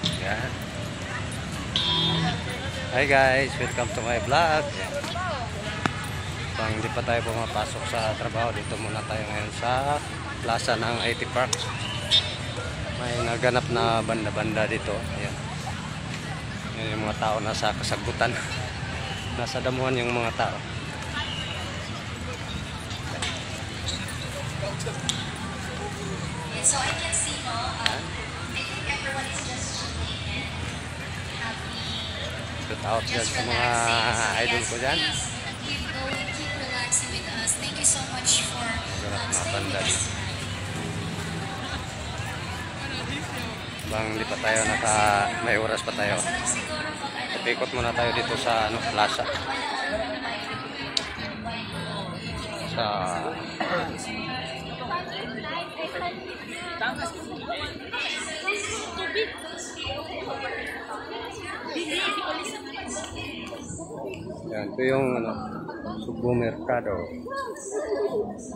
Yan. Hi guys, welcome to my vlog. Pang hindi pa tayo pumapasok sa trabaho, dito muna tayo ngayon sa plaza ng IT Park. May naganap na banda-banda dito. Ayan. Yan yung mga tao nasa kasagutan. Nasa damuhan yung mga tao. So I can see, no, I think everyone is just chilling and happy. Shout out dyan sa mga idol ko dyan. Keep going, keep relaxing with us. Thank you so much for staying with us. Bang di pa tayo may oras pa tayo. Ikot muna tayo dito sa plaza. Sa yan, ito yung Subo Mercado.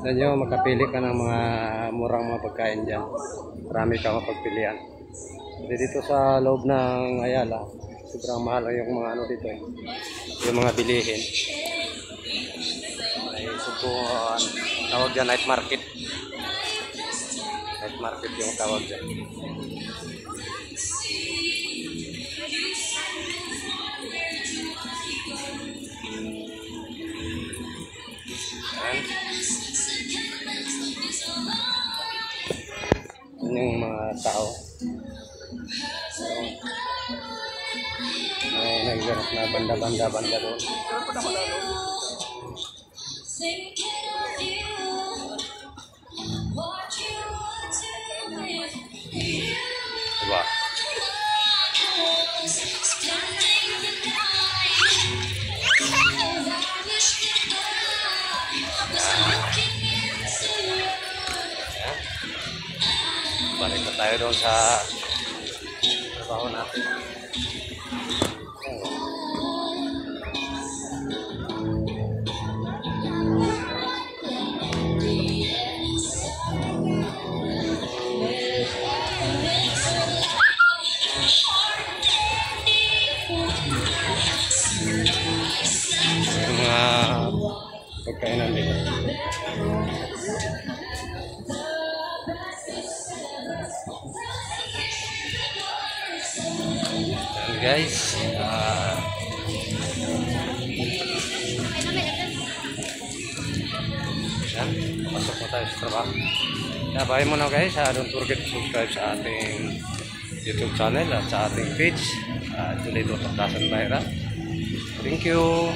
Yan nyo, makapili ka ng mga murang mga pagkain dyan. Marami ka mapagpilian. Jadi dito sa loob ng Ayala, sobrang mahal yung mga dito eh. Yung mga bilihin. Ay Subo, tawag dyan night market. Night market yung tawag dyan. Yan yung mga tao. May nagganap na banda doon. Diba? Balik na tayo doon sa trabaho natin. Yung mga pagkainan dito. And guys, yan, pasok na tayo sa trabaho. Kaya bye muna guys, don't forget to subscribe sa ating YouTube channel at sa ating page, Julie Dr. Dasan Bayra. Thank you.